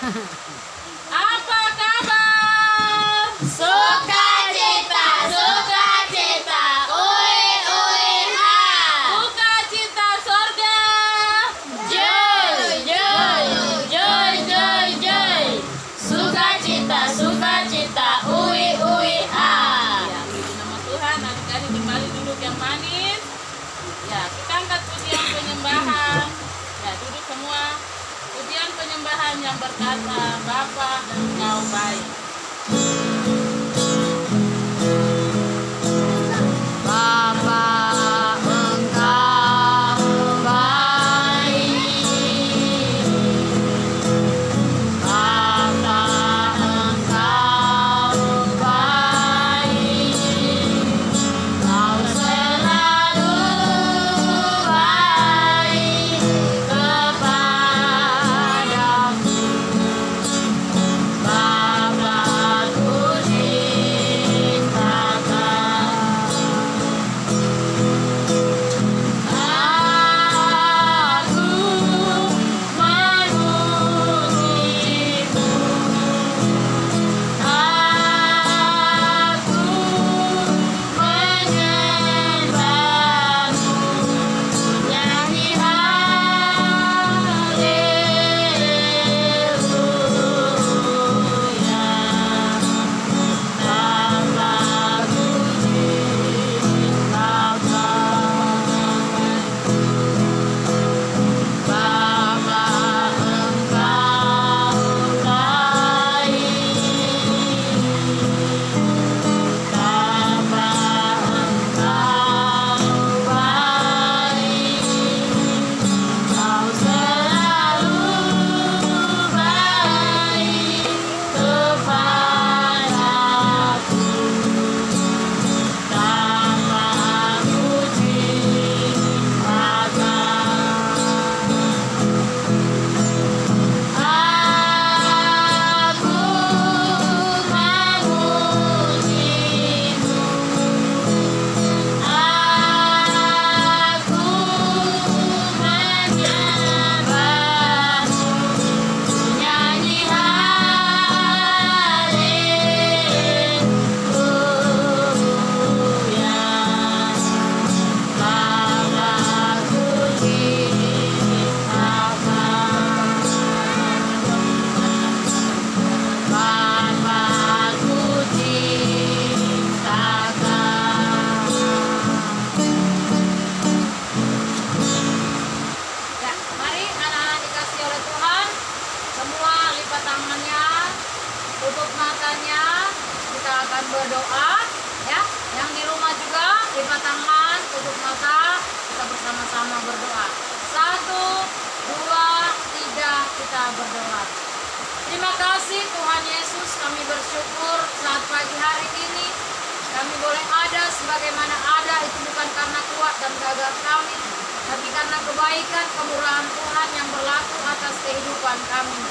Apa kabar? Sukacita, sukacita, ui ui ha. Sukacita sorga. Joy, joy, joy, joy, joy. Sukacita, sukacita, ui ui ha. Ya, puji nama Tuhan. Adik-adik kembali duduk yang manis. Ya, kita angkat pujian penyembahan. Ya, duduk semua. Pujian penyembahan yang berkata, Bapa, Engkau baik. Bapa, Engkau baik. Bapa, Engkau baik. Kau selalu baik kepadaku. Bapa, ku berdoa ya. Yang di rumah juga lipat tangan, tutup mata, kita bersama-sama berdoa. 1, 2, 3, kita berdoa. Terima kasih Tuhan Yesus, kami bersyukur saat pagi hari ini kami boleh ada sebagaimana ada, itu bukan karena kuat dan gagah kami, tapi karena kebaikan kemurahan Tuhan yang berlaku atas kehidupan kami.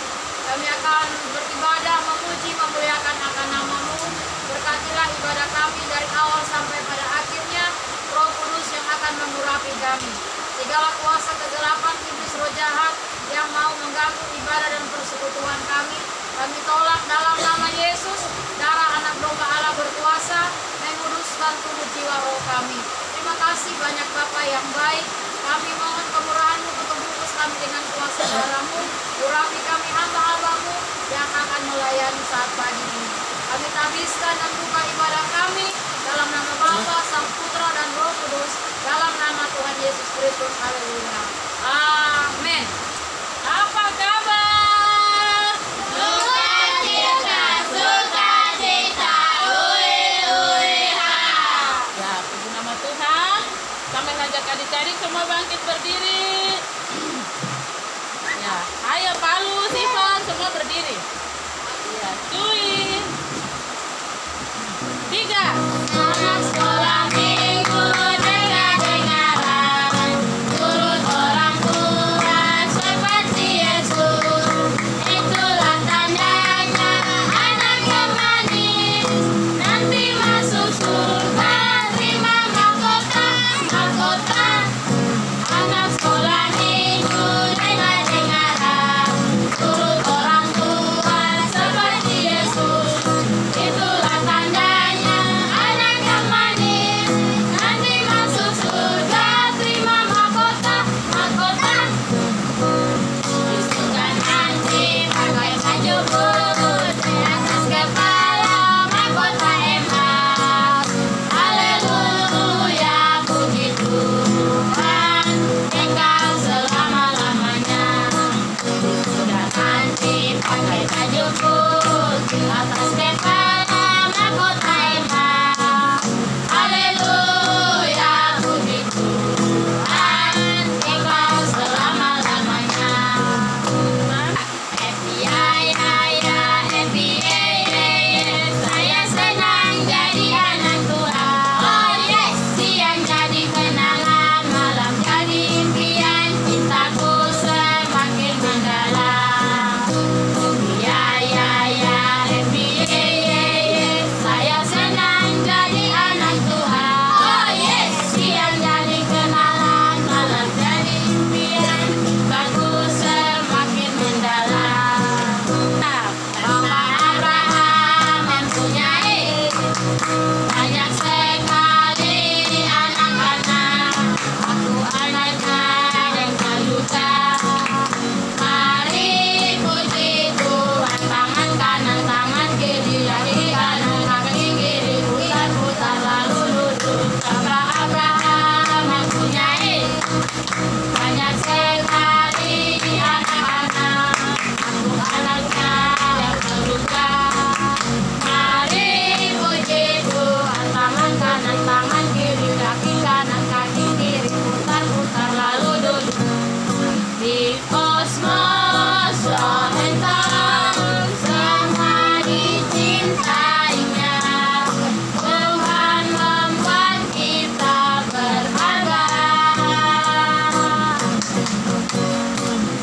Kami akan beribadah, memuji, memuliakan akan nama-Mu. Berkatilah ibadah kami dari awal sampai pada akhirnya. Roh Kudus yang akan mengurapi kami. Segala kuasa kegelapan, iblis roh jahat yang mau mengganggu ibadah dan persekutuan kami tolak dalam nama Yesus. Darah anak domba Allah berkuasa menguduskan tubuh jiwa roh kami. Terima kasih banyak Bapa yang baik. Kami mohon kemurahan-Mu untuk bungkus kami dengan kuasa darah-Mu. Urapi kami hamba-hamba-Mu yang akan melayani saat pagi ini. Kami tabiskan dan buka ibadah kami dalam nama Bapa, Sang Putra dan Roh Kudus, dalam nama Tuhan Yesus Kristus. Haleluya. Amin. Apa kabar? Sukacita, sukacita, ui ui ha. Ya, puji nama Tuhan. Kami ngajak adik-adik semua bangkit berdiri. Ya, ayo Palu, Sivan, semua berdiri. Ya, cuy. 3. Anak sekolah minggu dengar-dengaran, turut orang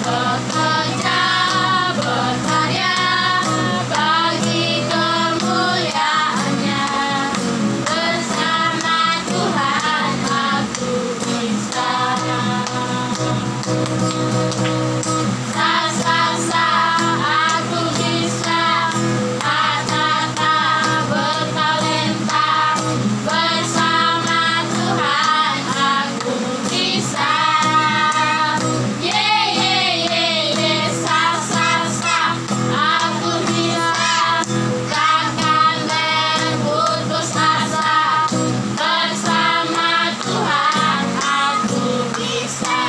bekerja, berkarya bagi kemuliaan-Nya. Bersama Tuhan aku bisa. Sa aku bisa. Ta bertalenta. Bersama Tuhan aku bisa. Ye ye ye ye sa aku bisa. Takkan berputus asa. Bersama Tuhan aku bisa.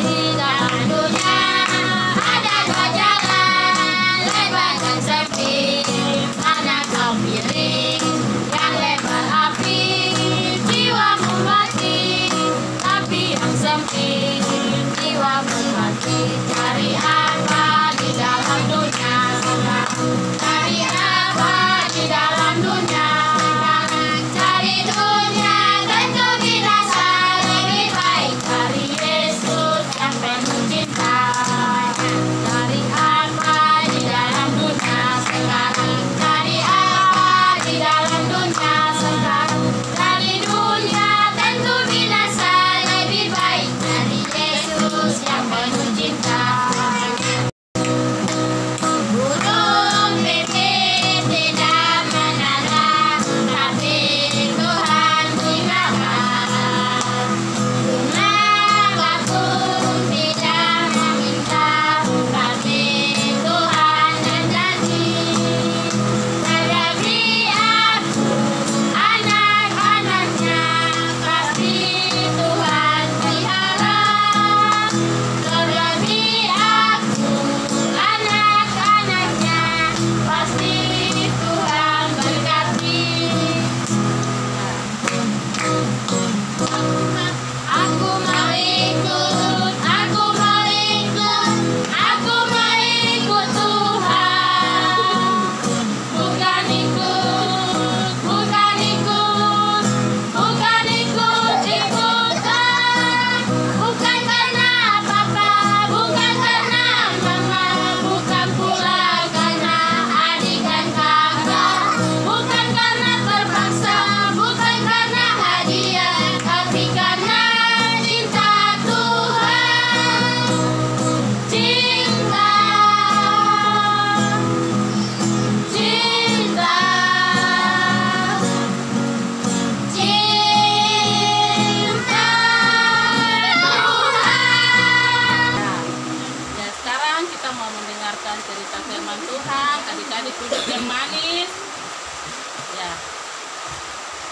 Di dalam dunia ada dua jalan, lebar dan sempit. Mana kau pilih? Yang lebar api, jiwamu mati. Tapi yang sempit, jiwamu mati. Cari apa di dalam dunia sekarang? Cari apa di dalam dunia sekarang? Cari dunia tentu binasa. Lebih baik cari Yesus yang penuh cinta. Cari apa di dalam dunia sekarang? Cari apa di dalam dunia sekarang? Cari dunia tentu binasa. Lebih baik cari Yesus yang penuh cinta. Burung pipit tidak menanam, tapi Tuhan tinggalkan. Bunga bakung tidak meminta, tapi Tuhan menjanji. Terlebih aku, anak-anaknya, pasti Tuhan pelihara. Terlebih aku, anak-anaknya, pasti Tuhan berkati. Aku mau ikut, aku mau ikut, aku mau ikut Tuhan. Bukan ikut, bukan ikut, bukan ikut-ikutan. Bukan karena papa, bukan karena mama, bukan pula karena adik dan kakak. Bukan karena terpaksa, bukan karena hadiah, tapi karena cinta Tuhan. Cinta, cinta, cinta Tuhan. Ya, sekarang kita mau mendengarkan cerita firman Tuhan. Adik-adik duduk yang manis. Ya.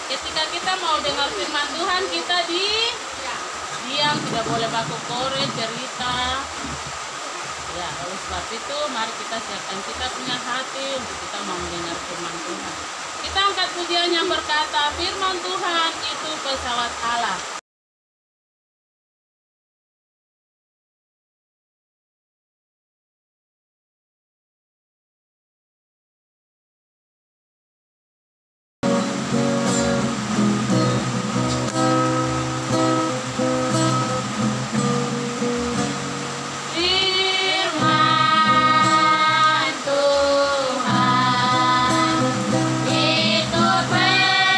Ketika kita mau dengar firman Tuhan, kita diam, tidak boleh baku kore, cerita. Ya, oleh sebab itu mari kita siapkan kita punya hati untuk kita mau mendengar firman Tuhan. Kita angkat pujian yang berkata, firman Tuhan itu pesawat Allah. Firman Tuhan itu pesawat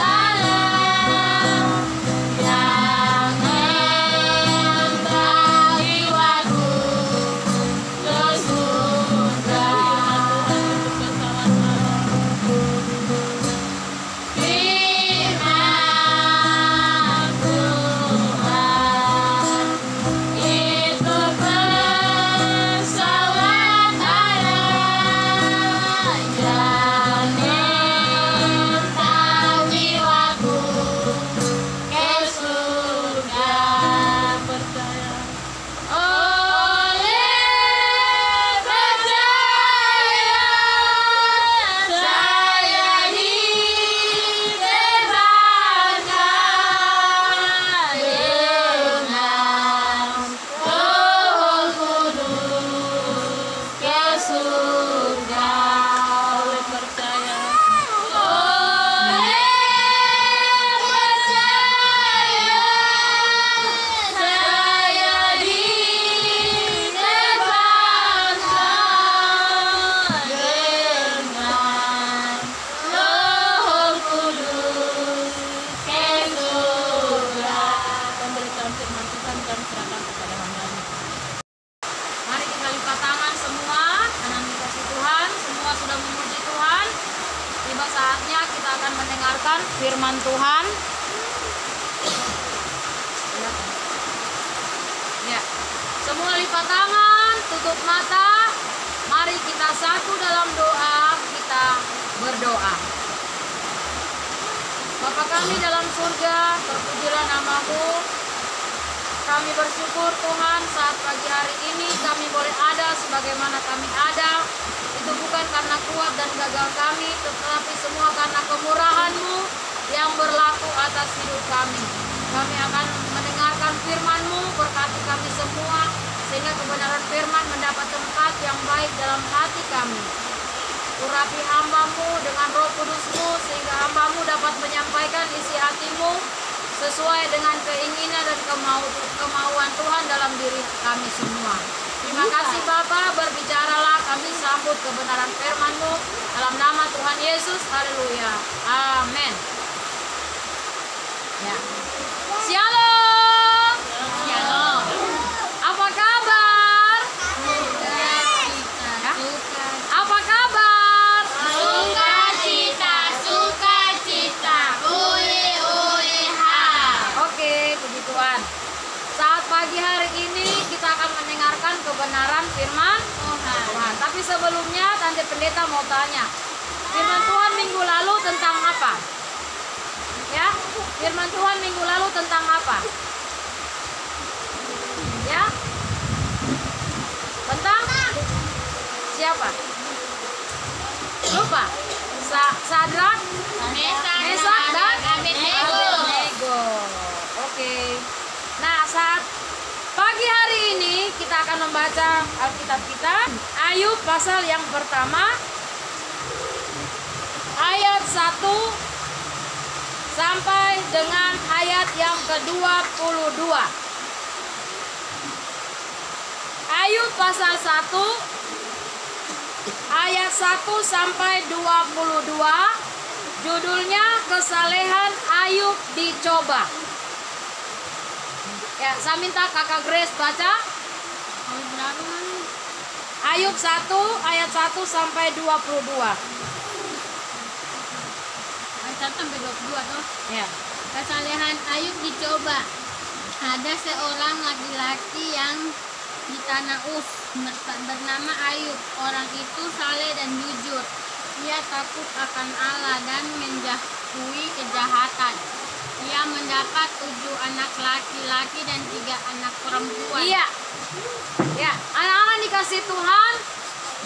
Allah. mendengarkan firman Tuhan. Ya. Semua lipat tangan, tutup mata. Mari kita satu dalam doa, kita berdoa. Bapa kami dalam surga, terpujilah nama-Mu. Kami bersyukur Tuhan saat pagi hari ini kami boleh ada sebagaimana kami ada. Itu bukan karena kuat dan gagal kami, tetapi semua karena kemurahan-Mu yang berlaku atas hidup kami. Kami akan mendengarkan firman-Mu, berkati kami semua, sehingga kebenaran firman mendapat tempat yang baik dalam hati kami. Urapi hamba-Mu dengan Roh Kudus-Mu, sehingga hamba-Mu dapat menyampaikan isi hati-Mu sesuai dengan keinginan dan kemauan Tuhan dalam diri kami semua. Terima kasih Bapa, berbicaralah, kami sambut kebenaran firman-Mu dalam nama Tuhan Yesus. Haleluya. Amin. Ya. Shalom. Shalom. Apa kabar? Apa kabar? Sukacita, sukacita, ha. Oke, puji Tuhan. Saat pagi hari ini kita akan mendengarkan kebenaran firman Tuhan. Tapi sebelumnya Tante Pendeta mau tanya, firman Tuhan minggu lalu tentang apa? Ya, firman Tuhan minggu lalu tentang apa? Ya, tentang siapa? Lupa. Sadrak, Mesak dan Abednego. Oke. Nah, saat pagi hari ini kita akan membaca Alkitab kita, Ayub pasal yang pertama, ayat 1 sampai dengan ayat yang ke-22. Ayub pasal 1 ayat 1 sampai 22, judulnya Kesalehan Ayub Dicoba. Ya, saya minta Kakak Grace baca. Ayub 1 ayat 1 sampai 22. Ayat 1 sampai 22 tuh. Ya. Kesalehan Ayub dicoba. Ada seorang laki-laki yang di tanah Uz bernama Ayub. Orang itu saleh dan jujur. Ia takut akan Allah dan menjauhi kejahatan. Ia mendapat 7 anak laki-laki dan 3 anak perempuan. Iya. Ya, anak-anak dikasih Tuhan.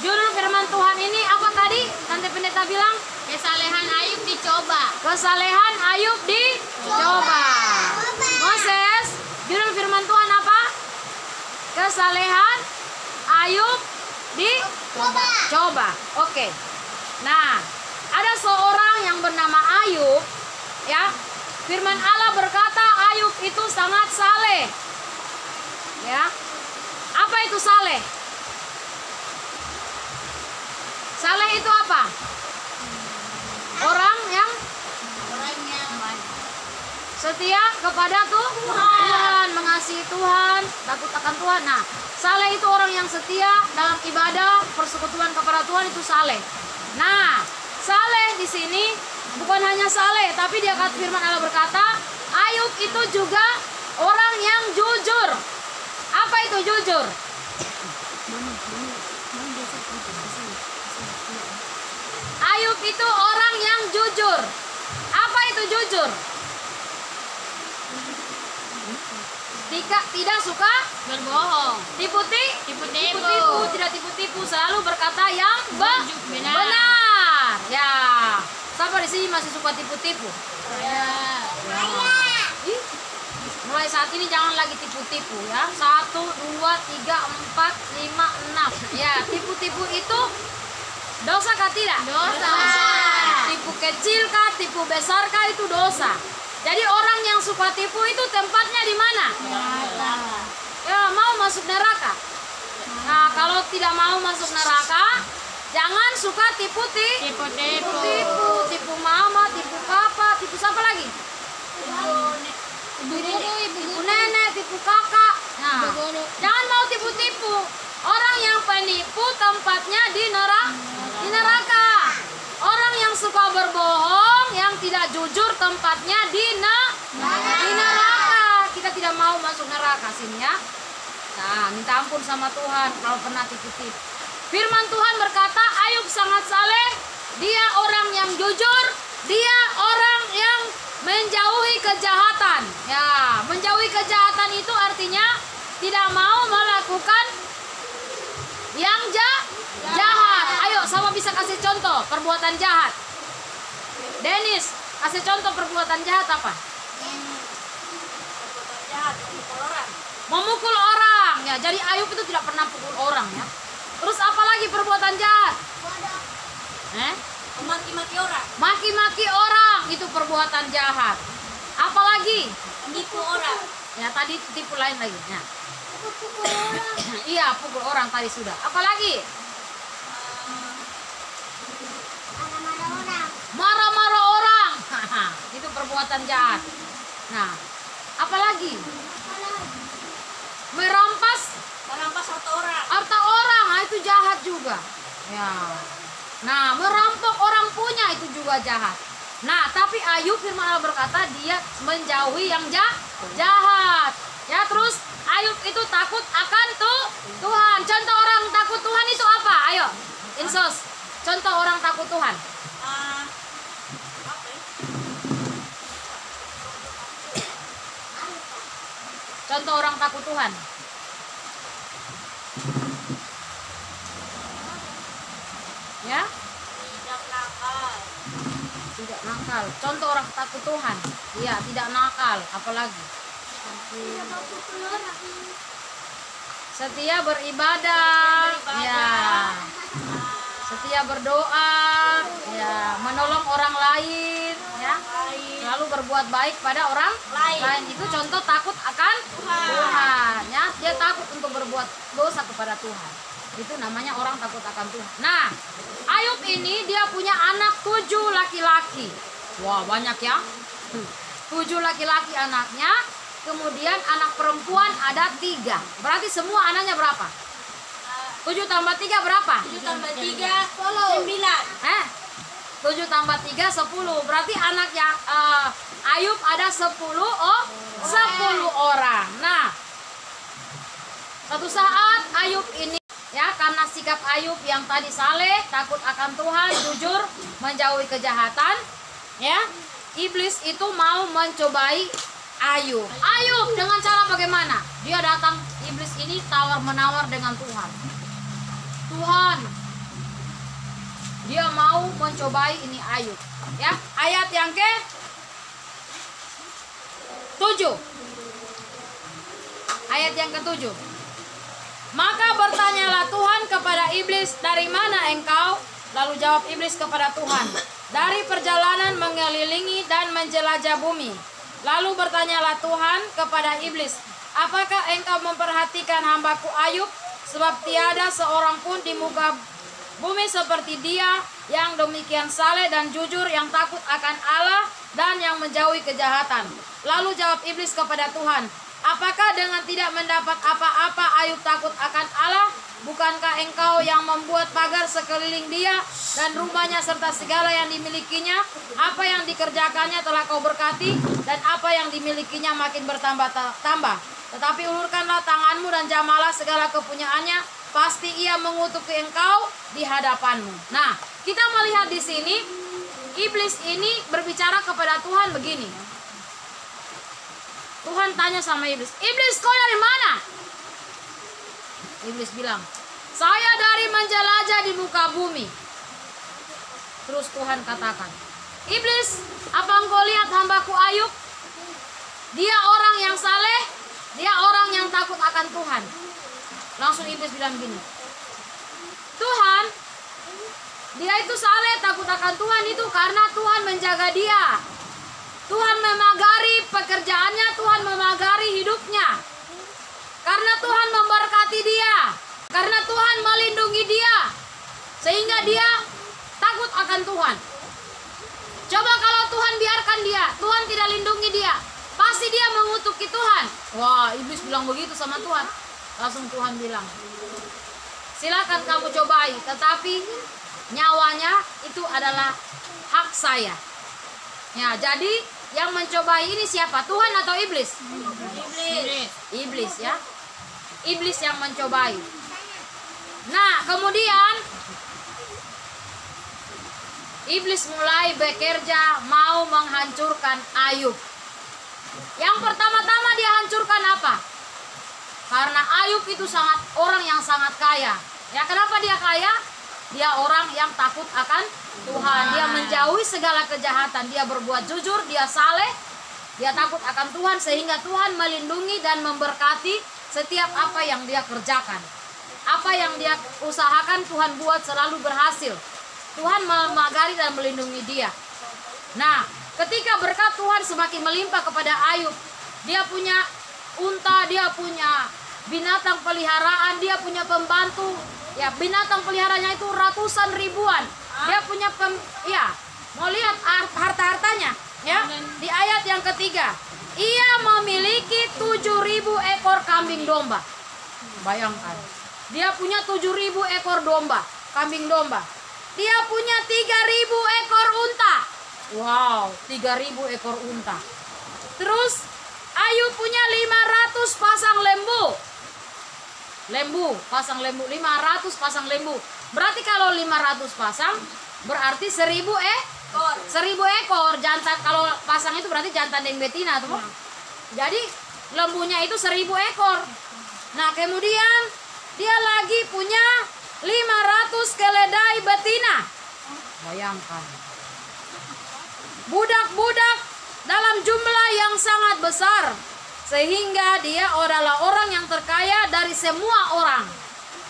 Judul firman Tuhan ini apa tadi? Tante Pendeta bilang Kesalehan Ayub dicoba. kesalehan Ayub dicoba. Moses, judul firman Tuhan apa? Kesalehan Ayub dicoba. Oke. Nah, ada seorang yang bernama Ayub, ya. Firman Allah berkata Ayub itu sangat saleh. Ya. Apa itu saleh? Saleh itu apa? Orang yang setia kepada Tuhan, mengasihi Tuhan, takut akan Tuhan. Nah, saleh itu orang yang setia dalam ibadah, persekutuan kepada Tuhan, itu saleh. Nah, saleh di sini bukan hanya saleh, tapi dia kata firman Allah berkata, Ayub itu juga orang yang jujur. Apa itu jujur? Ayub itu orang yang jujur. Apa itu jujur? Tidak suka Berbohong. tipu-tipu, Tipu-tipu. tidak tipu-tipu, selalu berkata yang Benar. benar. Ya, siapa di sini masih suka tipu-tipu? Ih, mulai saat ini jangan lagi tipu-tipu ya. 1, 2, 3, 4, 5, 6. Ya, tipu-tipu itu dosa kah tidak? Dosa. Tipu kecil kah, tipu besar kah, itu dosa. Jadi orang yang suka tipu itu tempatnya di mana? Ya, mau masuk neraka. Nah, kalau tidak mau masuk neraka, jangan suka tipu-tipu. Tipu mama, tipu papa, tipu siapa lagi? Tipu nenek, tipu kakak. Nah, jangan mau tipu-tipu. Orang yang penipu tempatnya di neraka. Orang yang suka berbohong, yang tidak jujur tempatnya di neraka. Kita tidak mau masuk neraka sini ya. Nah, minta ampun sama Tuhan kalau pernah titip. Firman Tuhan berkata, Ayub sangat saleh, dia orang yang jujur, dia orang yang menjauhi kejahatan. Ya, menjauhi kejahatan itu artinya tidak mau melakukan yang jahat. Ayo, sama bisa kasih contoh perbuatan jahat. Dennis, kasih contoh perbuatan jahat apa? Perbuatan jahat, memukul orang. Memukul orang. Ya, jadi Ayub itu tidak pernah pukul orang ya. Terus apa lagi perbuatan jahat? Memaki-maki orang. Maki-maki orang itu perbuatan jahat. Apa lagi? Menipu orang. Ya, tadi tipu lain lagi. Ya. Iya, pukul orang tadi sudah. Apa lagi? Marah-marah orang. Itu perbuatan jahat. Nah, apa lagi? Merampas harta orang. harta orang. Nah, itu jahat juga. Ya. Nah, merampok orang punya itu juga jahat. Nah, tapi Ayub firman Allah berkata dia menjauhi yang jahat. Ya, terus Ayub itu takut akan Tuhan. Contoh orang takut Tuhan itu apa? Ayo, Insos. Contoh orang takut Tuhan. Contoh orang takut Tuhan. Ya? Tidak nakal. Tidak nakal. Contoh orang takut Tuhan. Iya, tidak nakal. Apalagi? Setia beribadah. Ya. Setia berdoa. Ya, menolong orang lain. Ya. Selalu berbuat baik pada orang lain. Itu contoh takut akan Tuhan. Ya, dia takut untuk berbuat dosa kepada Tuhan. Itu namanya orang takut akan Tuhan. Nah, Ayub ini dia punya anak 7 laki-laki. Wah, banyak ya. 7 laki-laki anaknya. Kemudian anak perempuan ada 3. Berarti semua anaknya berapa? 7 tambah 3 berapa? 7 tambah 3, 9. 7 tambah 3, 10. Berarti anaknya Ayub ada 10 orang. Nah, satu saat Ayub ini ya, karena sikap Ayub yang tadi saleh, takut akan Tuhan, jujur, menjauhi kejahatan, ya, iblis itu mau mencobai Ayub. Ayub dengan cara bagaimana? Dia datang, iblis ini tawar-menawar dengan Tuhan. Tuhan, dia mau mencobai ini Ayub. Ya, ayat yang ke-7. Ayat yang ke-7. Maka bertanyalah Tuhan kepada iblis, dari mana engkau? Lalu jawab iblis kepada Tuhan, dari perjalanan mengelilingi dan menjelajah bumi. Lalu bertanyalah Tuhan kepada iblis, apakah engkau memperhatikan hambaku Ayub? Sebab tiada seorang pun di muka bumi seperti dia, yang demikian saleh dan jujur, yang takut akan Allah dan yang menjauhi kejahatan. Lalu jawab iblis kepada Tuhan, apakah dengan tidak mendapat apa-apa Ayub takut akan Allah? Bukankah engkau yang membuat pagar sekeliling dia dan rumahnya serta segala yang dimilikinya? Apa yang dikerjakannya telah kau berkati, dan apa yang dimilikinya makin bertambah-tambah. Tetapi ulurkanlah tanganmu dan jamalah segala kepunyaannya, pasti ia mengutuki engkau di hadapanmu. Nah, kita melihat di sini iblis ini berbicara kepada Tuhan begini. Tuhan tanya sama iblis, iblis kau dari mana? Iblis bilang, saya dari menjelajah di muka bumi. Terus Tuhan katakan, iblis, apa engkau lihat hambaku Ayub? Dia orang yang saleh, dia orang yang takut akan Tuhan. Langsung iblis bilang gini, Tuhan, dia itu saleh, takut akan Tuhan itu karena Tuhan menjaga dia. Tuhan memagari pekerjaannya, Tuhan memagari hidupnya. Karena Tuhan memberkati dia, karena Tuhan melindungi dia, sehingga dia takut akan Tuhan. Coba kalau Tuhan biarkan dia, Tuhan tidak lindungi dia, pasti dia mengutuki Tuhan. Wah, iblis bilang begitu sama Tuhan. Langsung Tuhan bilang, silakan kamu cobai, tetapi nyawanya itu adalah hak saya. Ya, jadi yang mencobai ini siapa? Tuhan atau iblis? Iblis. Iblis ya. Iblis yang mencobai. Nah, kemudian iblis mulai bekerja mau menghancurkan Ayub. Yang pertama-tama dia hancurkan apa? Karena Ayub itu orang yang sangat kaya. Ya, kenapa dia kaya? Dia orang yang takut akan Tuhan. Dia menjauhi segala kejahatan. Dia berbuat jujur, dia saleh, dia takut akan Tuhan, sehingga Tuhan melindungi dan memberkati setiap apa yang dia kerjakan. Apa yang dia usahakan Tuhan buat selalu berhasil. Tuhan memagari dan melindungi dia. Nah, ketika berkat Tuhan semakin melimpah kepada Ayub, dia punya unta, dia punya binatang peliharaan, dia punya pembantu. Ya, binatang peliharaannya itu ratusan ribuan. Dia punya mau lihat harta-hartanya ya. Di ayat yang ketiga, ia memiliki 7.000 ekor kambing domba. Bayangkan, dia punya 7.000 ekor domba, kambing domba. Dia punya 3.000 ekor unta. Wow, 3.000 ekor unta. Terus Ayub punya 500 pasang lembu. 500 pasang lembu. Berarti kalau 500 pasang berarti 1.000 ekor. 1.000 ekor jantan. Kalau pasang itu berarti jantan dan betina tuh. Jadi lembunya itu 1.000 ekor. Nah, kemudian dia lagi punya 500 keledai betina. Bayangkan. Budak-budak dalam jumlah yang sangat besar, sehingga dia adalah orang yang terkaya dari semua orang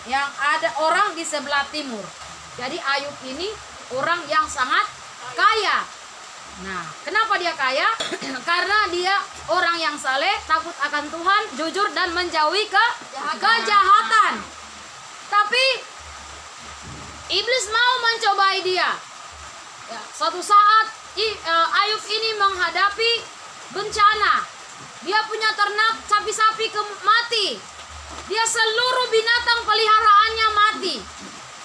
yang ada orang di sebelah timur. Jadi Ayub ini orang yang sangat kaya. Nah, kenapa dia kaya? Karena dia orang yang saleh, takut akan Tuhan, jujur dan menjauhi kejahatan. Tapi iblis mau mencobai dia. Ya, suatu saat Ayub ini menghadapi bencana. Dia punya ternak sapi-sapi mati. Dia seluruh binatang peliharaannya mati.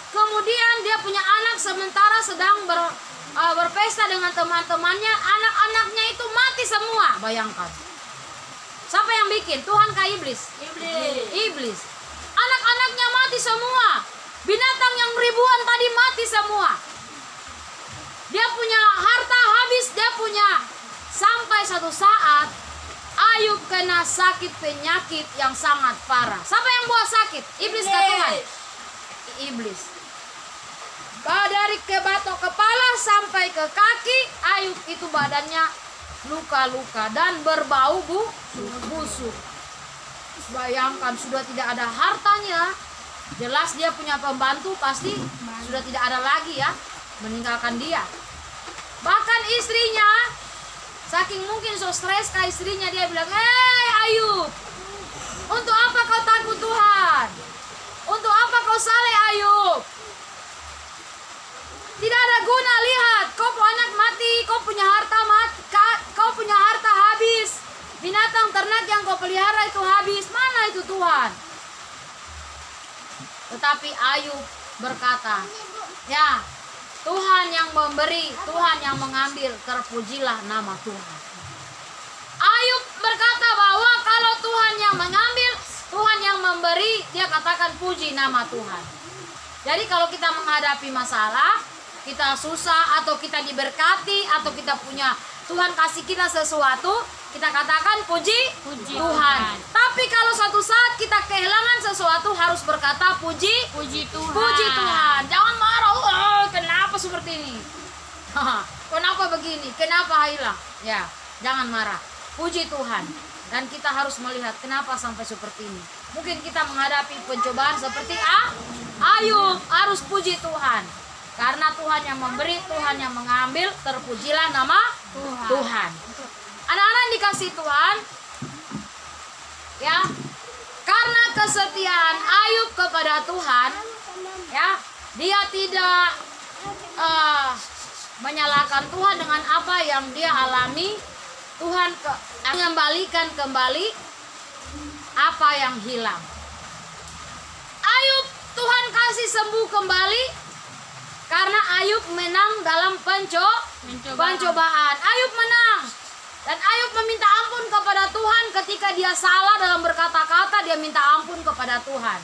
Kemudian dia punya anak sementara sedang berpesta dengan teman-temannya. Anak-anaknya itu mati semua. Bayangkan. Siapa yang bikin? Tuhan kah iblis? Iblis. Anak-anaknya mati semua. Binatang yang ribuan tadi mati semua. Dia punya harta habis. Dia punya. Sampai satu saat Ayub kena sakit penyakit yang sangat parah. Siapa yang buat sakit? Iblis ke Tuhan? Iblis. Dari batok kepala sampai ke kaki, Ayub itu badannya luka-luka dan berbau busuk. Bayangkan, sudah tidak ada hartanya. Jelas dia punya pembantu, pasti sudah tidak ada lagi ya, meninggalkan dia. Bahkan istrinya, saking mungkin so stres ke istrinya, dia bilang, "Hei Ayub, untuk apa kau takut Tuhan? Untuk apa kau saleh Ayub? Tidak ada guna, lihat, kau punya anak mati, kau punya harta kau punya harta habis. Binatang ternak yang kau pelihara itu habis. Mana itu Tuhan?" Tetapi Ayub berkata, "Ya, Tuhan yang memberi, Tuhan yang mengambil, terpujilah nama Tuhan." Ayub berkata bahwa kalau Tuhan yang mengambil, Tuhan yang memberi, dia katakan puji nama Tuhan. Jadi kalau kita menghadapi masalah, kita susah atau kita diberkati atau kita punya Tuhan kasih kita sesuatu, kita katakan puji Tuhan. Tapi kalau suatu saat kita kehilangan sesuatu, harus berkata puji Tuhan. Puji Tuhan. Jangan marah, kenapa seperti ini? Kenapa begini? Kenapa hilang? Ya, jangan marah. Puji Tuhan. Dan kita harus melihat kenapa sampai seperti ini. Mungkin kita menghadapi pencobaan seperti Ayub, harus puji Tuhan. Karena Tuhan yang memberi, Tuhan yang mengambil, terpujilah nama Tuhan. Anak-anak yang dikasih Tuhan, ya, karena kesetiaan Ayub kepada Tuhan, ya, dia tidak menyalahkan Tuhan dengan apa yang dia alami. Tuhan mengembalikan kembali apa yang hilang. Ayub Tuhan kasih sembuh kembali karena Ayub menang dalam pencobaan. Ayub menang. Dan Ayub meminta ampun kepada Tuhan ketika dia salah dalam berkata-kata, dia minta ampun kepada Tuhan.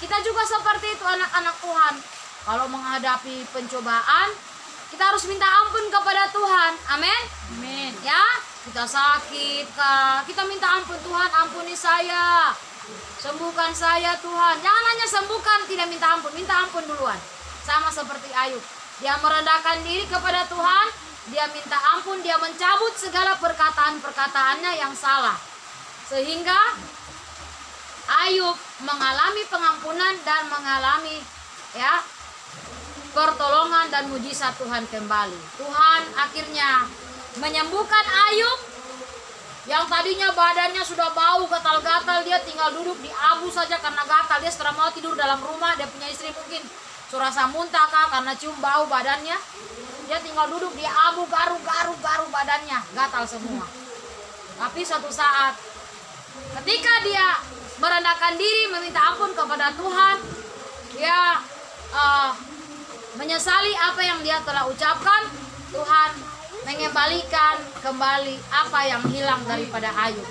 Kita juga seperti itu anak-anak Tuhan. Kalau menghadapi pencobaan, kita harus minta ampun kepada Tuhan. Amin. Amin. Ya, kita sakit, kita minta ampun, Tuhan ampuni saya. Sembuhkan saya Tuhan. Jangan hanya sembuhkan, tidak minta ampun duluan. Sama seperti Ayub. Dia merendahkan diri kepada Tuhan, dia minta ampun, dia mencabut segala perkataan-perkataannya yang salah. Sehingga Ayub mengalami pengampunan dan mengalami pertolongan dan mujizat Tuhan kembali. Tuhan akhirnya menyembuhkan Ayub yang tadinya badannya sudah bau gatal-gatal, dia tinggal duduk di abu saja karena gatal. Dia setelah mau tidur dalam rumah, dia punya istri mungkin surasa muntah kah karena cium bau badannya. Dia tinggal duduk di abu, garu badannya, gatal semua. Tapi suatu saat ketika dia merendahkan diri meminta ampun kepada Tuhan, dia menyesali apa yang dia telah ucapkan, Tuhan mengembalikan kembali apa yang hilang daripada Ayub.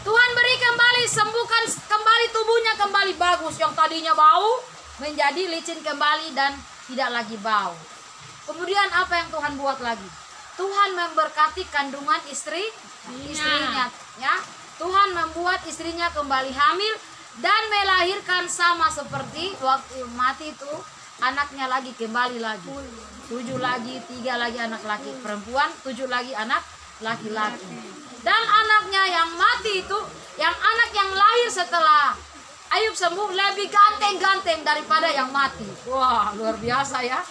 Tuhan beri kembali, sembuhkan kembali tubuhnya, kembali bagus. Yang tadinya bau menjadi licin kembali dan tidak lagi bau. Kemudian apa yang Tuhan buat lagi? Tuhan memberkati kandungan istrinya, ya. Tuhan membuat istrinya kembali hamil dan melahirkan sama seperti waktu mati itu, anaknya lagi kembali lagi. 7 lagi, 3 lagi anak laki perempuan, 7 lagi anak laki-laki. Dan anaknya yang mati itu, yang anak yang lahir setelah Ayub sembuh lebih ganteng daripada yang mati. Wah, luar biasa ya.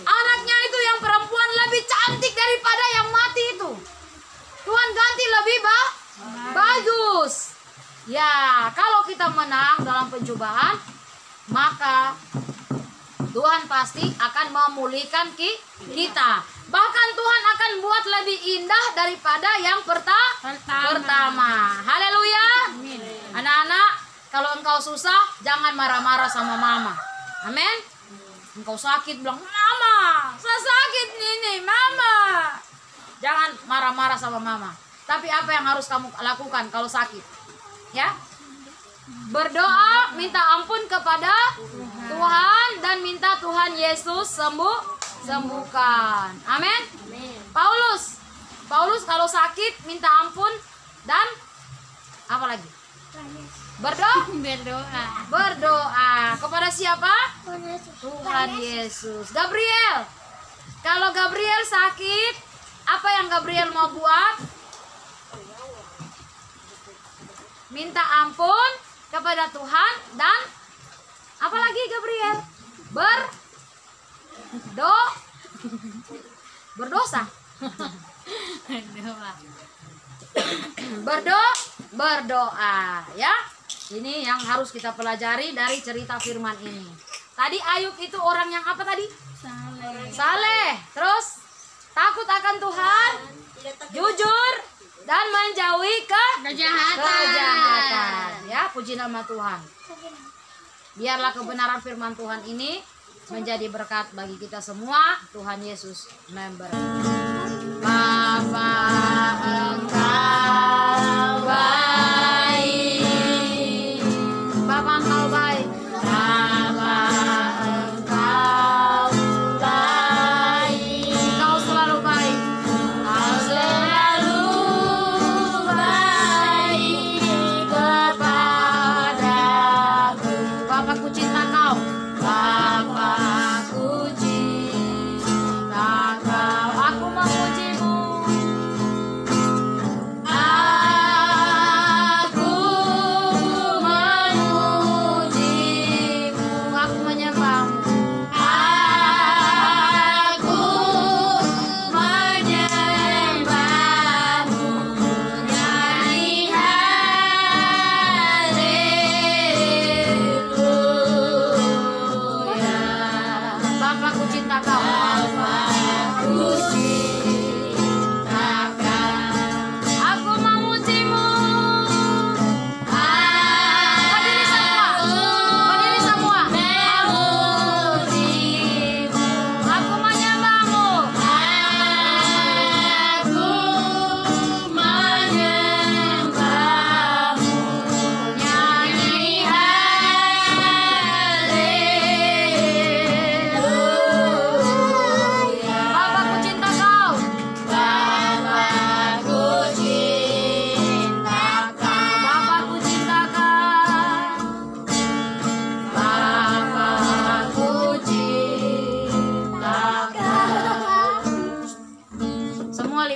Anaknya itu yang perempuan lebih cantik daripada yang mati itu. Tuhan ganti lebih bagus. Ya, kalau kita menang dalam pencobaan, maka Tuhan pasti akan memulihkan kita. Bahkan Tuhan akan buat lebih indah daripada yang pertama. Haleluya. Anak-anak, kalau engkau susah, jangan marah-marah sama mama. Amin. Engkau sakit, bilang, mama, saya sakit ini, mama. Jangan marah-marah sama mama. Tapi apa yang harus kamu lakukan kalau sakit? Ya, berdoa, minta ampun kepada Tuhan dan minta Tuhan Yesus sembuhkan. Amin. Paulus kalau sakit minta ampun dan apa lagi? Berdoa kepada siapa? Tuhan Yesus. Gabriel, kalau Gabriel sakit, apa yang Gabriel mau buat? Minta ampun kepada Tuhan dan apa lagi Gabriel? Berdosa. Berdoa ya. Ini yang harus kita pelajari dari cerita firman ini. Tadi Ayub itu orang yang apa tadi? Saleh. Terus takut akan Tuhan, jujur dan menjauhi kejahatan. Ya, puji nama Tuhan. Biarlah kebenaran firman Tuhan ini menjadi berkat bagi kita semua. Tuhan Yesus memberkati. Bapa, Engkau baik. Bapa, Engkau baik. Bapa, Engkau baik. Engkau selalu baik. Engkau selalu baik kepadaku. Bapa, ku cinta Kau. Bapa, ku cinta Kau. Aku memujimu.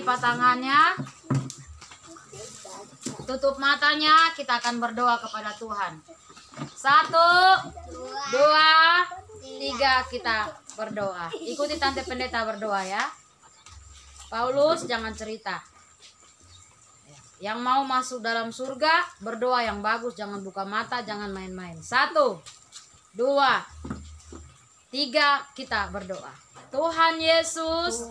lipat tangannya. Tutup matanya, kita akan berdoa kepada Tuhan. 1, 2, 3, kita berdoa. Ikuti Tante Pendeta berdoa ya. Paulus jangan cerita. Yang mau masuk dalam surga, berdoa yang bagus, jangan buka mata, jangan main-main. 1, 2, 3, kita berdoa. Tuhan Yesus,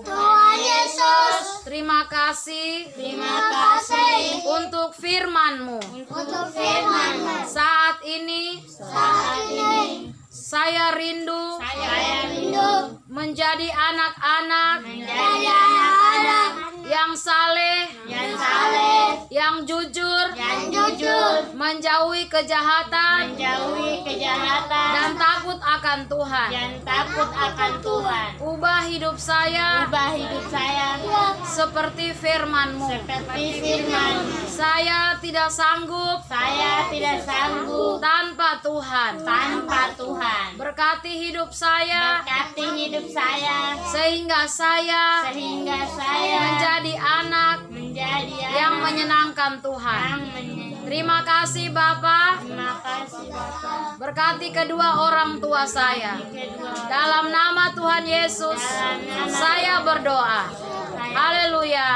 terima kasih untuk firman-Mu. Saat ini saya rindu menjadi anak-anak yang saleh, yang jujur, menjauhi kejahatan, dan takut akan Tuhan. Ubah hidup saya seperti firman-Mu. Saya tidak sanggup tanpa Tuhan. Berkati hidup saya sehingga saya menjadi anak yang menyenangkan Tuhan. Terima kasih Bapa. Berkati kedua orang tua saya. Dalam nama Tuhan Yesus saya berdoa. Haleluya.